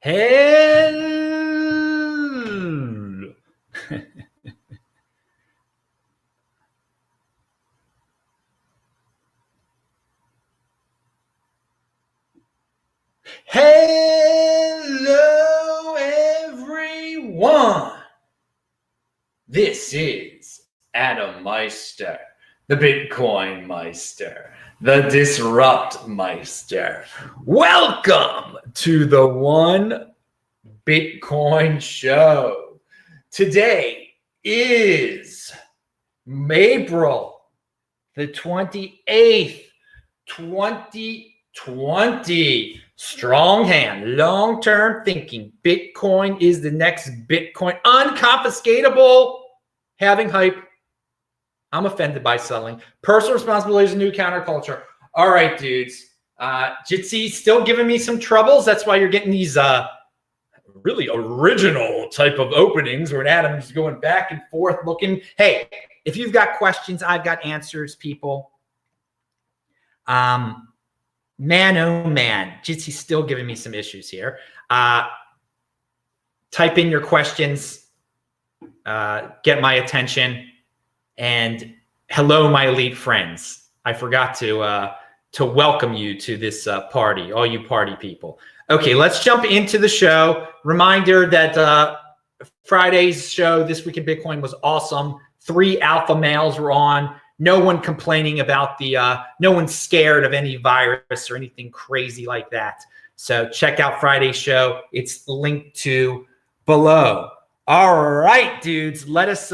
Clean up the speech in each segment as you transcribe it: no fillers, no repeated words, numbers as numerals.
Hello. Hello, everyone. This is Adam Meister, the Bitcoin Meister, the Disrupt Meister. Welcome to the One Bitcoin Show. Today is April the 28th, 2020. Strong hand, long-term thinking. Bitcoin is the next Bitcoin. Unconfiscatable. Having hype. I'm offended by selling. Personal responsibility is a new counterculture. All right, dudes. Jitsi still giving me some troubles. That's why you're getting these really original type of openings where Adam's going back and forth looking. Hey, if you've got questions, I've got answers, people. Man, oh man, Jitsi's still giving me some issues here. Type in your questions, get my attention, and hello, my elite friends. I forgot to welcome you to this party, all you party people. Okay, let's jump into the show. Reminder that Friday's show, This Week in Bitcoin, was awesome. 3 alpha males were on. No one complaining about no one's scared of any virus or anything crazy like that. So check out Friday's show. It's linked to below. All right, dudes, let's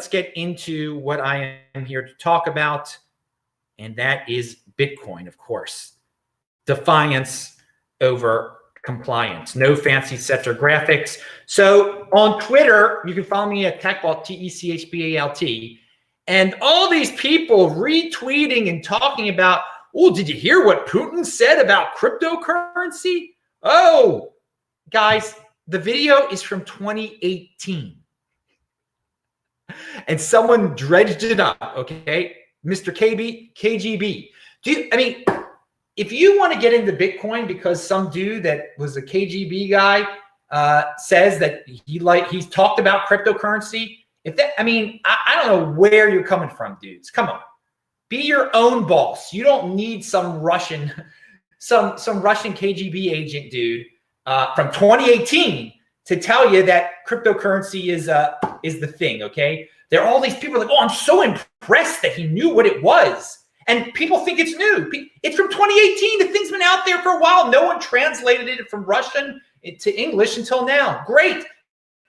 get into what I am here to talk about. And that is Bitcoin, of course. Defiance over compliance. No fancy sets or graphics. So on Twitter, you can follow me at TechBalt, TechBalt. And all these people retweeting and talking about, oh, did you hear what Putin said about cryptocurrency? Oh, guys, the video is from 2018. And someone dredged it up, okay? Mr. KGB. If you want to get into Bitcoin because some dude that was a KGB guy says that he's talked about cryptocurrency, I don't know where you're coming from, dudes. Come on, be your own boss. You don't need some Russian KGB agent dude from 2018 to tell you that cryptocurrency is the thing. Okay, there are all these people like, oh, I'm so impressed that he knew what it was, and people think it's new. It's from 2018. The thing's been out there for a while. No one translated it from Russian to English until now. Great.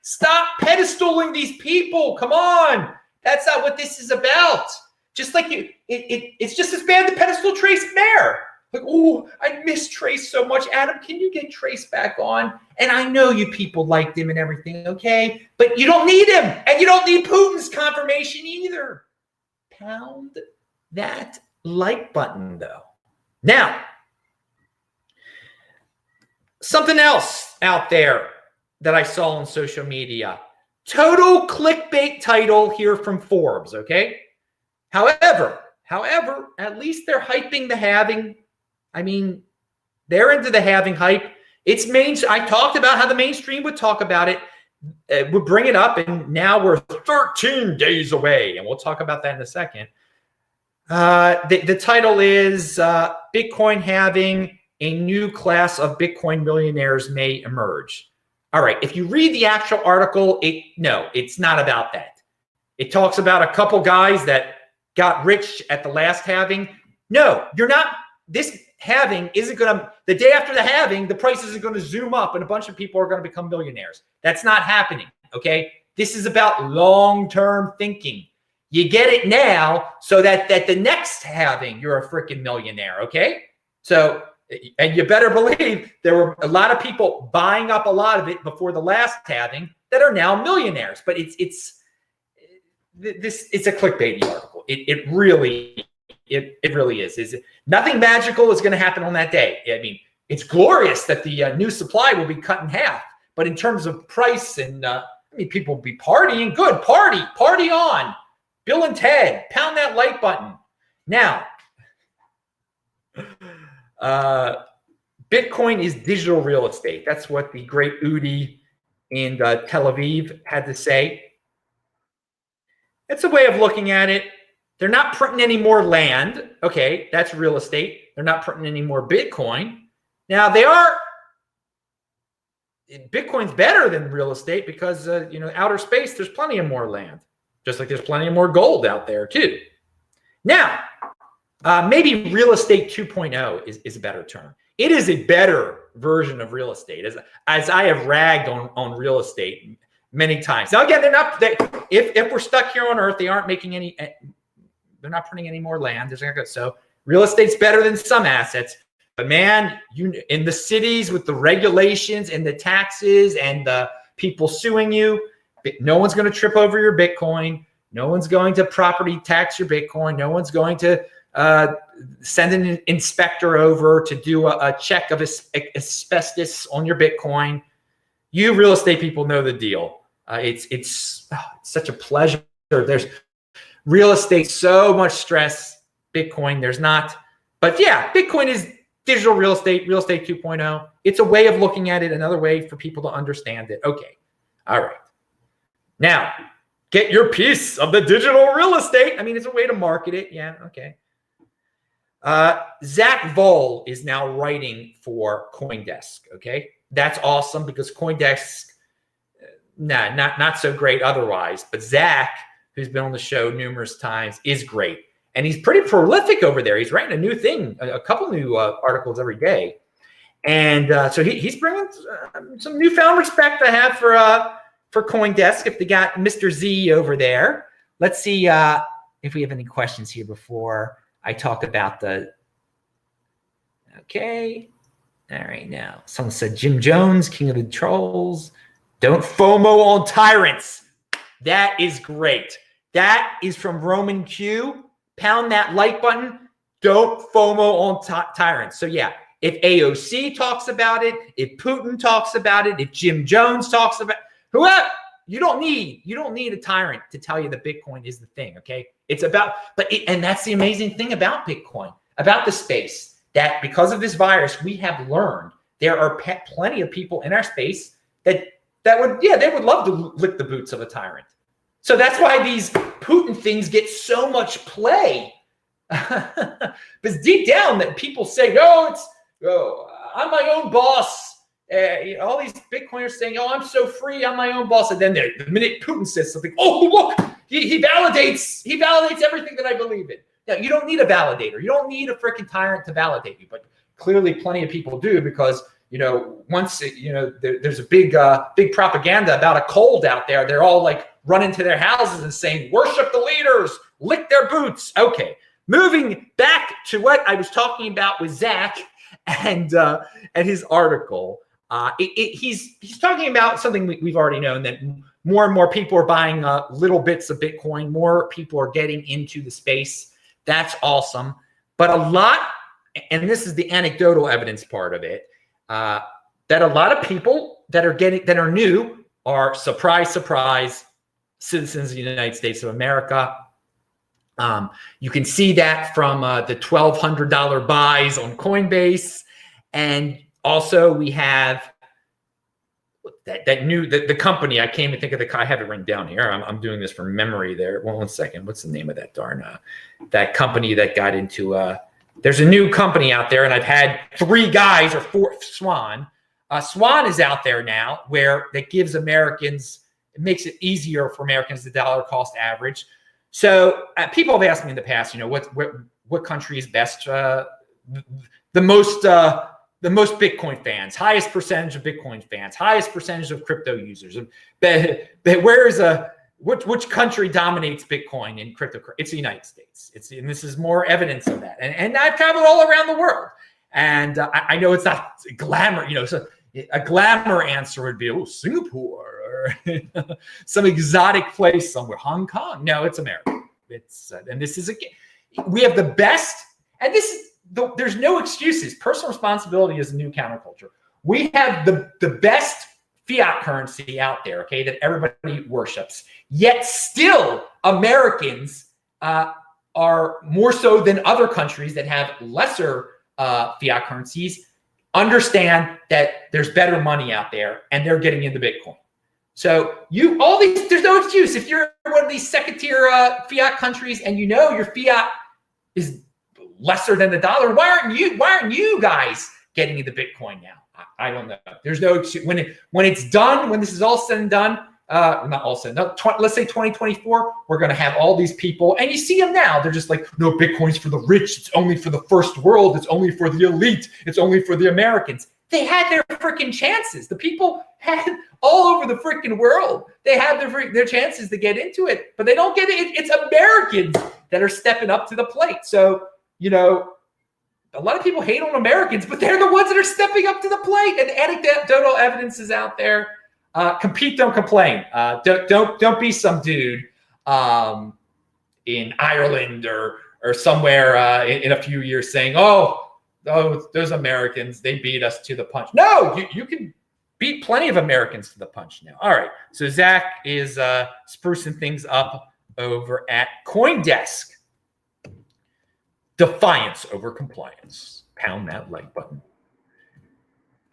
Stop pedestaling these people. Come on. That's not what this is about. Just like it's just as bad to pedestal Trace Mayer. Like, oh, I miss Trace so much. Adam, can you get Trace back on? And I know you people liked him and everything, okay? But you don't need him. And you don't need Putin's confirmation either. Pound that like button, though. Now, something else out there that I saw on social media. Total clickbait title here from Forbes, okay? However, at least they're hyping the halving. They're into the halving hype. I talked about how the mainstream would talk about it, would bring it up, and now we're 13 days away, and we'll talk about that in a second. The title is Bitcoin Halving, a new class of Bitcoin millionaires may emerge. All right, if you read the actual article, it's not about that. It talks about a couple guys that got rich at the last halving. No, you're not. This halving isn't going to, the day after the halving, the price isn't going to zoom up and a bunch of people are going to become millionaires. That's not happening, okay? This is about long-term thinking. You get it now so that the next halving, you're a freaking millionaire, okay? So, and you better believe there were a lot of people buying up a lot of it before the last halving that are now millionaires. But it's a clickbaity article. It really is. Nothing magical is going to happen on that day. It's glorious that the new supply will be cut in half. But in terms of price and people will be partying. Good, party on. Bill and Ted, pound that like button. Now, Bitcoin is digital real estate. That's what the great Udi in Tel Aviv had to say. It's a way of looking at it. They're not printing any more land. Okay, that's real estate. They're not printing any more Bitcoin. Now they are. Bitcoin's better than real estate because outer space, there's plenty of more land, just like there's plenty of more gold out there too. Now, maybe real estate 2.0 is a better term. It is a better version of real estate, as I have ragged on real estate many times. Now, again, if we're stuck here on Earth, they aren't making any. They're not printing any more land. So real estate's better than some assets. But man, in the cities with the regulations and the taxes and the people suing you, no one's going to trip over your Bitcoin. No one's going to property tax your Bitcoin. No one's going to send an inspector over to do a check of asbestos on your Bitcoin. You real estate people know the deal. It's such a pleasure. There's real estate, so much stress. Bitcoin, there's not. But yeah, Bitcoin is digital real estate 2.0. It's a way of looking at it, another way for people to understand it. Okay. All right. Now, get your piece of the digital real estate. I mean, it's a way to market it. Yeah, okay. Zach Vol is now writing for CoinDesk, okay? That's awesome because CoinDesk, not so great otherwise. But Zach, who's been on the show numerous times, is great. And he's pretty prolific over there. He's writing a new thing, a couple new articles every day. And so he's bringing some newfound respect I have for CoinDesk. If they got Mr. Z over there. Let's see if we have any questions here before I talk about the. Okay. All right. Now, someone said Jim Jones, King of the Trolls. Don't FOMO on tyrants. That is great. That is from Roman Q. Pound that like button. Don't FOMO on tyrants. So yeah, if AOC talks about it, if Putin talks about it, if Jim Jones talks about whoever, you don't need a tyrant to tell you that Bitcoin is the thing. Okay, it's about, and that's the amazing thing about Bitcoin, about the space, that because of this virus, we have learned there are plenty of people in our space that would, yeah, they would love to lick the boots of a tyrant. So that's why these Putin things get so much play. Because deep down, that people say, no, I'm my own boss. All these Bitcoiners saying, oh, I'm so free, I'm my own boss. And then the minute Putin says something, oh, look, he validates everything that I believe in. Now, you don't need a validator. You don't need a freaking tyrant to validate you. But clearly plenty of people do because, once, there's a big propaganda about a cold out there. They're all like running to their houses and saying, worship the leaders, lick their boots. Okay. Moving back to what I was talking about with Zach and his article, he's talking about something we've already known, that more and more people are buying little bits of Bitcoin. More people are getting into the space. That's awesome. But a lot, and this is the anecdotal evidence part of it, that a lot of people that are new are, surprise, citizens of the United States of America. You can see that from the $1,200 buys on Coinbase. And also we have the company, I can't even think of I have it written down here. I'm doing this from memory there. One second. What's the name of that darn, that company that got into, there's a new company out there, and I've had 3 guys, or 4, Swan. Swan is out there now that gives Americans, it makes it easier for Americans to dollar cost average. So people have asked me in the past, what country is best, the most Bitcoin fans, highest percentage of Bitcoin fans, highest percentage of crypto users. Which country dominates Bitcoin in crypto? It's the United States. And this is more evidence of that. And I've traveled all around the world, and I know it's not glamour. So a glamour answer would be, Singapore, or some exotic place somewhere, Hong Kong. No, it's America. And this is we have the best, and there's no excuses. Personal responsibility is a new counterculture. We have the best fiat currency out there, okay, that everybody worships. Yet still, Americans are more so than other countries that have lesser fiat currencies, understand that there's better money out there and they're getting into Bitcoin. So there's no excuse. If you're one of these second tier fiat countries and you know your fiat is lesser than the dollar, why aren't you guys getting into Bitcoin now? I don't know. There's no excuse. When it's done, when this is all said and done, not all said, no, let's say 2024, we're going to have all these people, and you see them now. They're just like, no, Bitcoin's for the rich. It's only for the first world. It's only for the elite. It's only for the Americans. They had their freaking chances. The people had all over the freaking world. They had their chances to get into it, but they don't get it. It's Americans that are stepping up to the plate. So, a lot of people hate on Americans, but they're the ones that are stepping up to the plate. And anecdotal evidence is out there. Compete, don't complain. Don't be some dude in Ireland or somewhere in a few years saying, oh, those Americans, they beat us to the punch. No, you can beat plenty of Americans to the punch now. All right, so Zach is sprucing things up over at CoinDesk. Defiance over compliance. Pound that like button.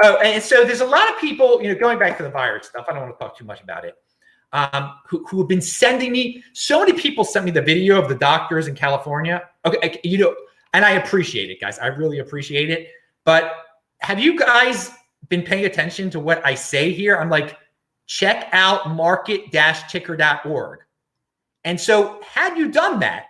Oh, and so there's a lot of people, going back to the virus stuff, I don't want to talk too much about it, who have been sending me, so many people sent me the video of the doctors in California. Okay, and I appreciate it, guys. I really appreciate it. But have you guys been paying attention to what I say here? I'm like, check out market-ticker.org. And so had you done that,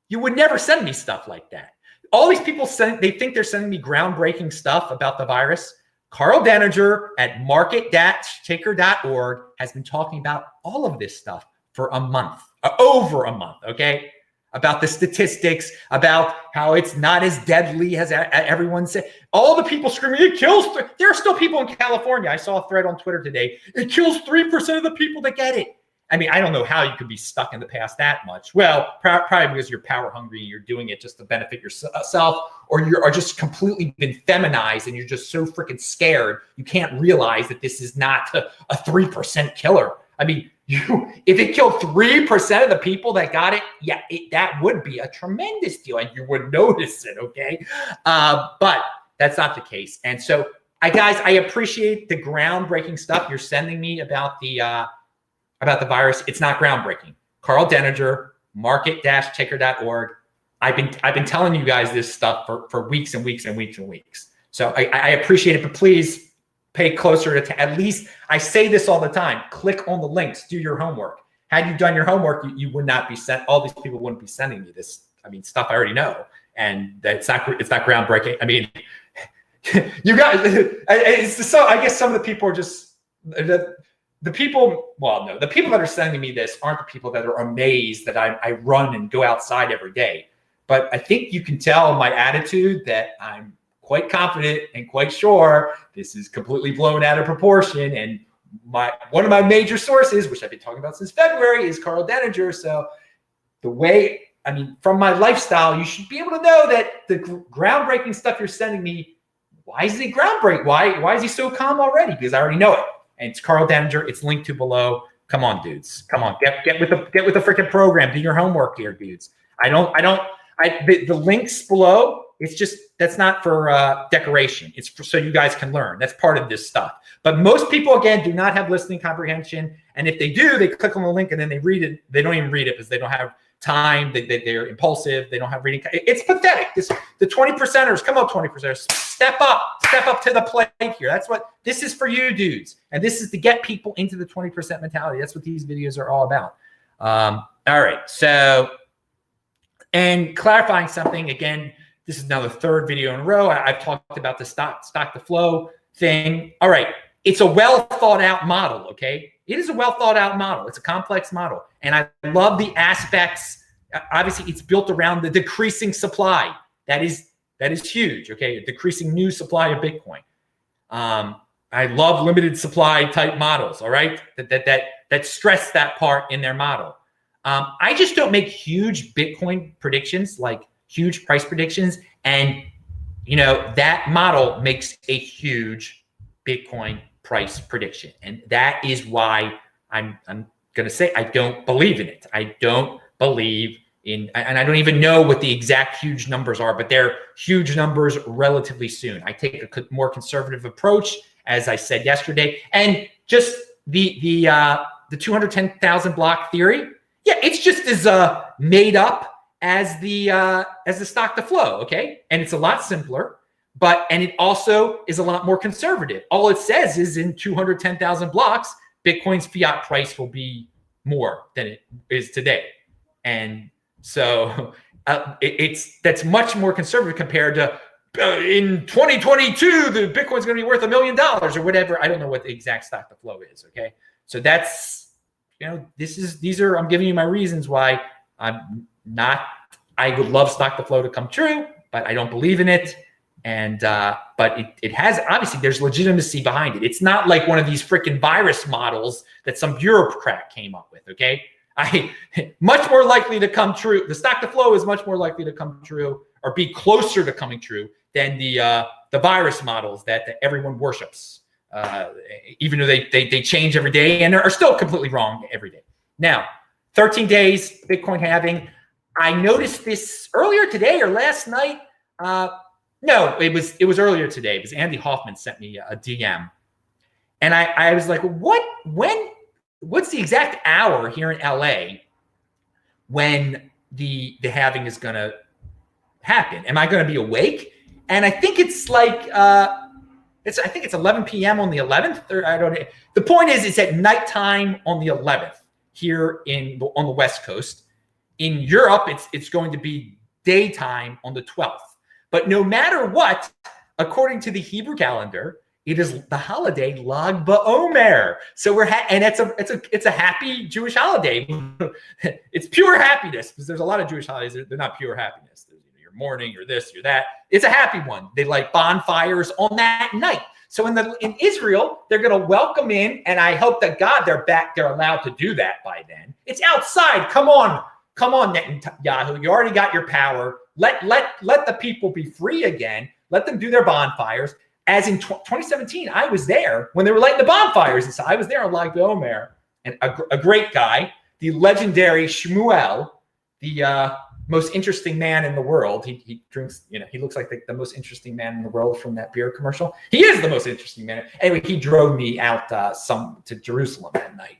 you would never send me stuff like that. All these people they think they're sending me groundbreaking stuff about the virus. Carl Denninger at market-ticker.org has been talking about all of this stuff for a month, over a month, okay? About the statistics, about how it's not as deadly as everyone said. All the people screaming, it kills. There are still people in California. I saw a thread on Twitter today. It kills 3% of the people that get it. I mean, I don't know how you could be stuck in the past that much. Well, probably because you're power hungry and you're doing it just to benefit yourself, or you are just completely been feminized and you're just so freaking scared you can't realize that this is not a 3% killer. I mean, if it killed 3% of the people that got it, yeah, that would be a tremendous deal and you would notice it, okay? But that's not the case. And so, guys, I appreciate the groundbreaking stuff you're sending me about the virus. It's not groundbreaking. Carl Denninger, market-ticker.org. I've been telling you guys this stuff for weeks and weeks and weeks and weeks. So I appreciate it, but please pay closer to at least, I say this all the time, click on the links, do your homework. Had you done your homework, you would not be sent, all these people wouldn't be sending me this, stuff I already know. And it's not groundbreaking. I mean, you guys, I guess some of the people are just, the people that are sending me this aren't the people that are amazed that I run and go outside every day. But I think you can tell my attitude that I'm quite confident and quite sure this is completely blown out of proportion. And one of my major sources, which I've been talking about since February, is Carl Denninger. So from my lifestyle, you should be able to know that the groundbreaking stuff you're sending me, why is it groundbreaking? Why is he so calm already? Because I already know it. And it's Carl Denninger. It's linked to below. Come on, dudes. Come on, get with the freaking program. Do your homework here, dudes. The links below. It's just, that's not for decoration. It's so you guys can learn. That's part of this stuff. But most people, again, do not have listening comprehension. And if they do, they click on the link and then they read it. They don't even read it because they don't have time. They're impulsive. They don't have reading. It's pathetic. The 20%ers, come on, 20%ers, step up to the plate here. That's what this is for you, dudes. And this is to get people into the 20% mentality. That's what these videos are all about. All right. So, and clarifying something again. This is now the third video in a row. I've talked about the stock to flow thing. All right. It's a well thought out model. Okay. It is a well thought out model. It's a complex model. And I love the aspects. Obviously, it's built around the decreasing supply. That is huge. Okay. A decreasing new supply of Bitcoin. I love limited supply type models. All right. That stress that part in their model. I just don't make huge Bitcoin predictions, like huge price predictions. And, that model makes a huge Bitcoin price prediction. And that is why I'm going to say I don't believe in it. I don't believe and I don't even know what the exact huge numbers are, but they're huge numbers relatively soon. I take a more conservative approach, as I said yesterday, and just the 210,000 block theory. Yeah, it's just as made up as the stock to flow. Okay, and it's a lot simpler, and it also is a lot more conservative. All it says is in 210,000 blocks, Bitcoin's fiat price will be more than it is today, and so that's much more conservative compared to in 2022 the Bitcoin's going to be worth $1 million or whatever. I don't know what the exact stock to flow is. Okay, so that's these are I'm giving you my reasons why I'm not. I would love stock to flow to come true, but I don't believe in it. And but it has, obviously there's legitimacy behind it. It's not like one of these freaking virus models that some bureaucrat came up with. Okay, much more likely to come true. The stock to flow is much more likely to come true or be closer to coming true than the virus models that everyone worships, even though they change every day and are still completely wrong every day. Now, 13 days Bitcoin halving. I noticed this earlier today or last night. No, it was earlier today because Andy Hoffman sent me a DM, and I was like, what's the exact hour here in LA when the halving is going to happen? Am I going to be awake? And I think it's like I think it's 11 p.m. on the 11th, or I don't know. The point is, it's at nighttime on the 11th here on the West Coast. In Europe, it's going to be daytime on the 12th. But no matter what, according to the Hebrew calendar, it is the holiday Lag BaOmer. So and it's a happy Jewish holiday. It's pure happiness, because there's a lot of Jewish holidays they're not pure happiness. You're mourning, you're this, you're that. It's a happy one. They light bonfires on that night. So in Israel, they're going to welcome in, and I hope that God they're allowed to do that by then. It's outside. Come on, Netanyahu. You already got your power. Let the people be free again. Let them do their bonfires. As in 2017, I was there when they were lighting the bonfires. And so I was there on Lag BaOmer, and a great guy, the legendary Shmuel, the most interesting man in the world. He drinks, he looks like the most interesting man in the world from that beer commercial. He is the most interesting man. Anyway, he drove me out to Jerusalem that night,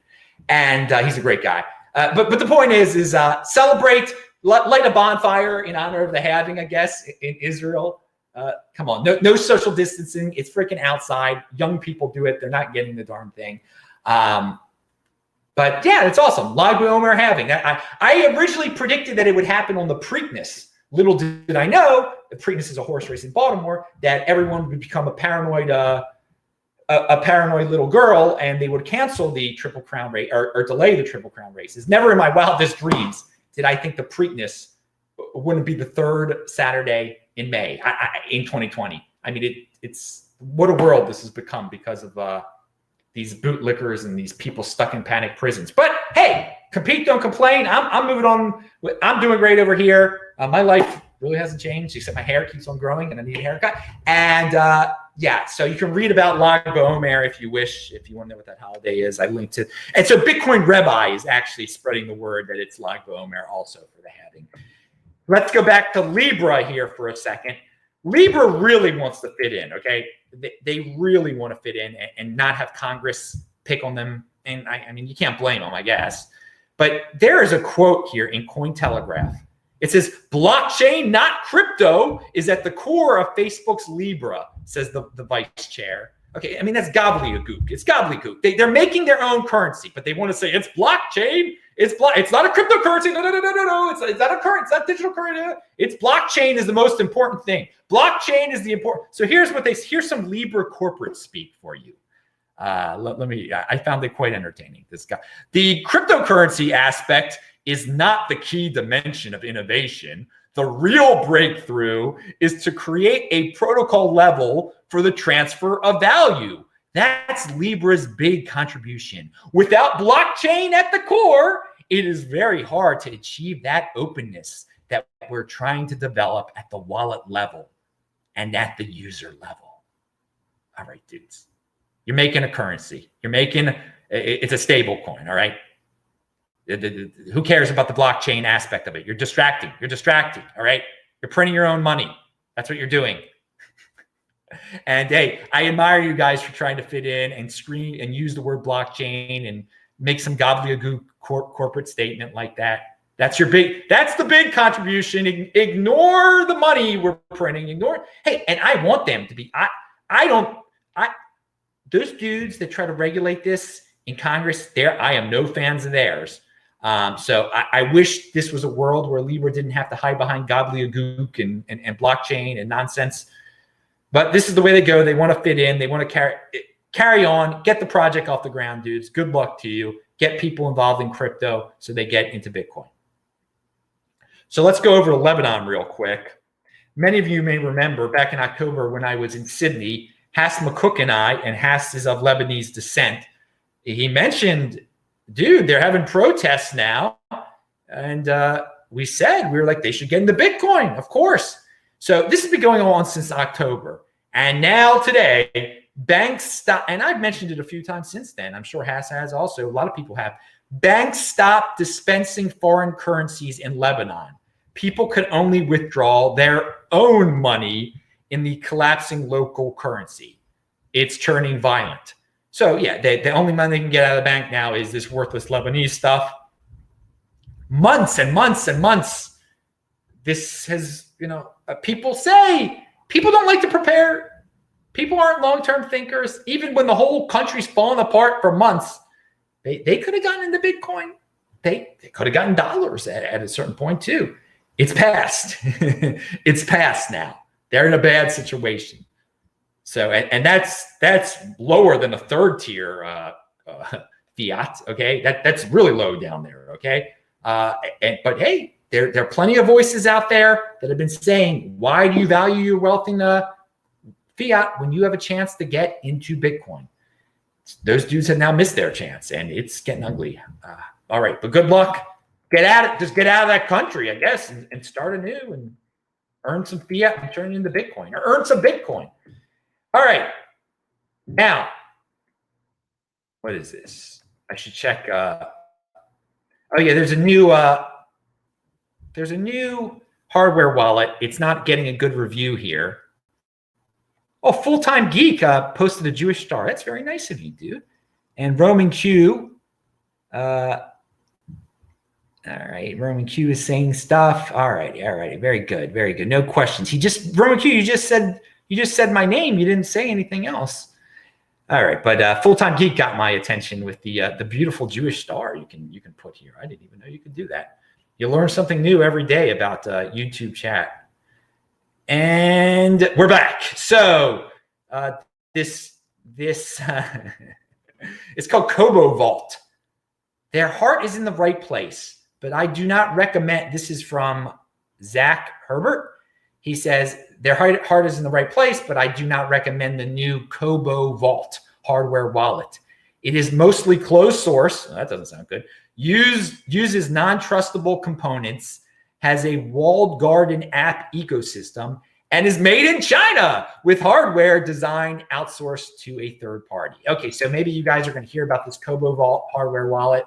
and he's a great guy. But the point is celebrate, light a bonfire in honor of the halving, I guess, in Israel. Come on, no social distancing. It's freaking outside. Young people do it. They're not getting the darn thing. But yeah, it's awesome. Lag BaOmer halving. I originally predicted that it would happen on the Preakness. Little did I know, the Preakness is a horse race in Baltimore, that everyone would become a paranoid little girl, and they would cancel the Triple Crown race or delay the Triple Crown races. Never in my wildest dreams did I think the Preakness wouldn't be the third Saturday in May in 2020. I mean, it's what a world this has become because of these bootlickers and these people stuck in panic prisons. But hey, compete, don't complain. I'm moving on. I'm doing great over here. My life really hasn't changed, except my hair keeps on growing and I need a haircut. And yeah, so you can read about Lag BaOmer if you wish, if you want to know what that holiday is. I linked it. And so Bitcoin Rabbi is actually spreading the word that it's Lag BaOmer also for the halving. Let's go back to Libra here for a second. Libra really wants to fit in, okay? They really want to fit in and not have Congress pick on them. And I mean, you can't blame them, I guess. But there is a quote here in Cointelegraph. It says, blockchain, not crypto, is at the core of Facebook's Libra, says the vice chair. Okay, I mean, that's gobbledygook. It's gobbledygook. They're making their own currency, but they want to say it's blockchain. It's not a cryptocurrency. No. It's not a currency. It's not digital currency. It's blockchain is the most important thing. Blockchain is the important. So here's some Libra corporate speak for you. I found it quite entertaining. This guy, the cryptocurrency aspect is not the key dimension of innovation. The real breakthrough is to create a protocol level for the transfer of value. That's Libra's big contribution. Without blockchain at the core, it is very hard to achieve that openness that we're trying to develop at the wallet level and at the user level. All right, dudes. You're making a currency. It's a stable coin, all right? Who cares about the blockchain aspect of it? You're distracting. You're distracting. All right. You're printing your own money. That's what you're doing. And hey, I admire you guys for trying to fit in and scream and use the word blockchain and make some gobbledygook corporate statement like that. That's the big contribution. Ignore the money we're printing. Hey, and I want them to be, those dudes that try to regulate this in Congress, I am no fans of theirs. So I wish this was a world where Libra didn't have to hide behind gobbledygook and blockchain and nonsense. But this is the way they go. They want to fit in. They want to carry on, get the project off the ground, dudes. Good luck to you. Get people involved in crypto so they get into Bitcoin. So let's go over to Lebanon real quick. Many of you may remember back in October when I was in Sydney, Hass McCook and Hass is of Lebanese descent. He mentioned, dude, they're having protests now. And we were like, they should get into Bitcoin, of course. So this has been going on since October. And now today, banks stop, and I've mentioned it a few times since then. I'm sure Hass has also. A lot of people have. Banks stopped dispensing foreign currencies in Lebanon. People could only withdraw their own money in the collapsing local currency. It's turning violent. So yeah, the only money they can get out of the bank now is this worthless Lebanese stuff. Months and months and months. This has, people don't like to prepare. People aren't long-term thinkers. Even when the whole country's fallen apart for months, they could have gotten into Bitcoin. They could have gotten dollars at a certain point too. It's past. It's past now. They're in a bad situation. So, and that's lower than a third tier fiat. Okay, that's really low down there. Okay, but hey, there are plenty of voices out there that have been saying, why do you value your wealth in fiat when you have a chance to get into Bitcoin? Those dudes have now missed their chance, and it's getting ugly. All right, but good luck. Get at it. Just get out of that country, I guess, and start anew and earn some fiat and turn it into Bitcoin, or earn some Bitcoin. All right. Now, what is this? I should check. Oh yeah, there's a new hardware wallet. It's not getting a good review here. Oh, Full-Time Geek posted a Jewish star. That's very nice of you, dude. And Roman Q. All right, Roman Q is saying stuff. All right, very good, very good. No questions. Roman Q, you just said my name. You didn't say anything else. All right, but Full-Time Geek got my attention with the beautiful Jewish star you can put here. I didn't even know you could do that. You learn something new every day about YouTube chat. And we're back. So this it's called Kobo Vault. Their heart is in the right place, but I do not recommend. This is from Zach Herbert. He says their heart is in the right place, but I do not recommend the new Kobo Vault hardware wallet. It is mostly closed source. That doesn't sound good. Uses non-trustable components, has a walled garden app ecosystem, and is made in China with hardware design outsourced to a third party. Okay, so maybe you guys are going to hear about this Kobo Vault hardware wallet.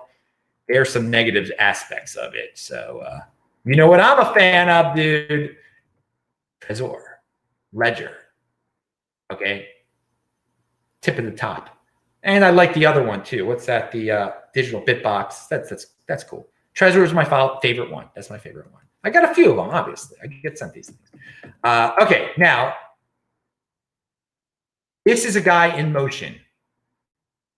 There's some negative aspects of it. So you know what I'm a fan of, dude? Trezor, Ledger. Okay, tip of the top. And I like the other one too. What's that? The digital Bitbox. That's cool. Trezor is my favorite one. That's my favorite one. I got a few of them, obviously. I get sent these things. Okay, now this is a guy in motion.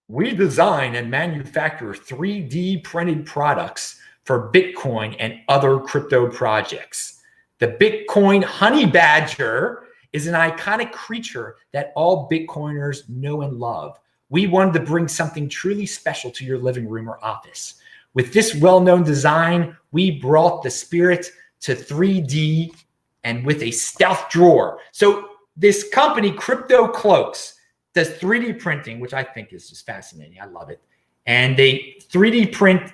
We design and manufacture 3D printed products for Bitcoin and other crypto projects. The Bitcoin honey badger is an iconic creature that all Bitcoiners know and love. We wanted to bring something truly special to your living room or office. With this well-known design, we brought the spirit to 3D and with a stealth drawer. So this company, Crypto Cloaks, does 3D printing, which I think is just fascinating. I love it. And they 3D print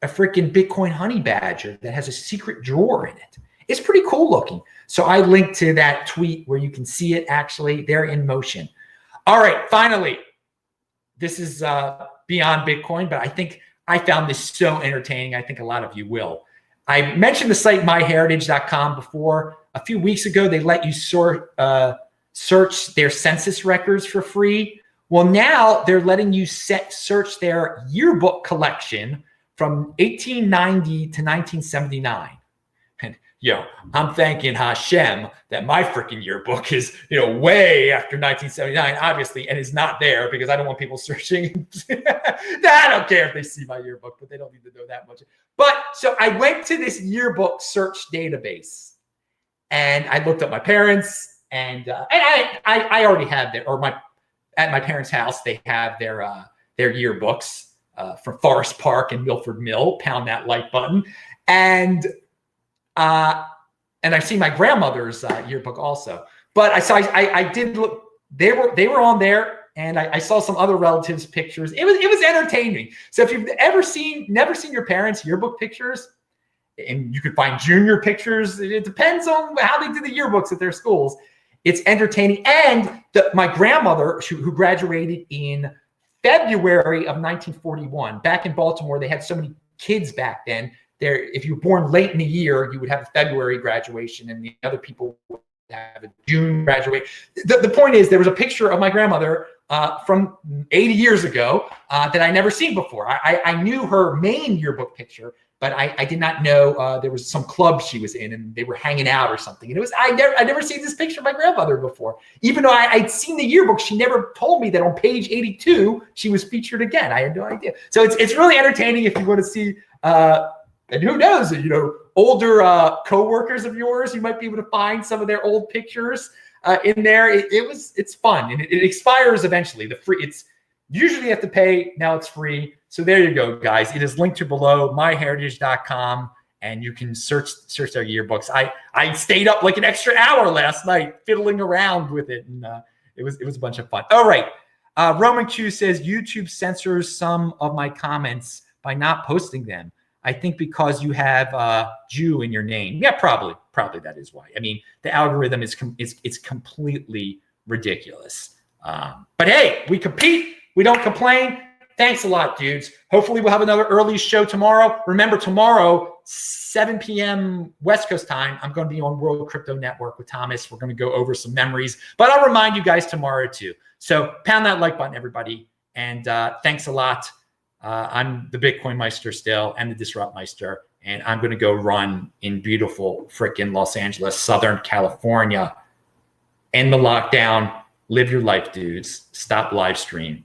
a freaking Bitcoin honey badger that has a secret drawer in it. It's pretty cool looking. So I linked to that tweet where you can see it actually. They're in motion. All right, finally, this is beyond Bitcoin, but I think I found this so entertaining. I think a lot of you will. I mentioned the site myheritage.com before. A few weeks ago, they let you search their census records for free. Well, now they're letting you search their yearbook collection from 1890 to 1979. And I'm thanking Hashem that my freaking yearbook is, way after 1979, obviously, and is not there because I don't want people searching. I don't care if they see my yearbook, but they don't need to know that much. But so I went to this yearbook search database, and I looked up my parents, and I already have their, at my parents' house, they have their yearbooks from Forest Park and Milford Mill. Pound that like button, and I've seen my grandmother's yearbook also. But I did look. They were on there, and I saw some other relatives' pictures. It was entertaining. So if you've never seen your parents' yearbook pictures, and you can find junior pictures, it depends on how they did the yearbooks at their schools. It's entertaining. And my grandmother, who graduated in February of 1941, back in Baltimore, they had so many kids back then. If you were born late in the year, you would have a February graduation, and the other people would have a June graduation. The point is, there was a picture of my grandmother from 80 years ago that I never seen before. I knew her main yearbook picture, but I did not know there was some club she was in, and they were hanging out or something. And I'd never seen this picture of my grandmother before. Even though I'd seen the yearbook, she never told me that on page 82 she was featured again. I had no idea. So it's really entertaining if you want to see. And who knows, older coworkers of yours, you might be able to find some of their old pictures in there. It's fun, and it expires eventually. It's usually you have to pay. Now it's free. So there you go, guys. It is linked to below, myheritage.com, and you can search their yearbooks. I stayed up like an extra hour last night fiddling around with it, and it was a bunch of fun. All right, Roman Q says YouTube censors some of my comments by not posting them. I think because you have Jew in your name. Yeah, probably that is why. I mean, the algorithm is completely ridiculous. But hey, we compete. We don't complain. Thanks a lot, dudes. Hopefully we'll have another early show tomorrow. Remember, tomorrow, 7 p.m. West Coast time, I'm going to be on World Crypto Network with Thomas. We're going to go over some memories. But I'll remind you guys tomorrow too. So pound that like button, everybody. And thanks a lot. I'm the Bitcoin Meister still, and the Disrupt Meister, and I'm going to go run in beautiful freaking Los Angeles, Southern California. End the lockdown. Live your life, dudes. Stop live stream.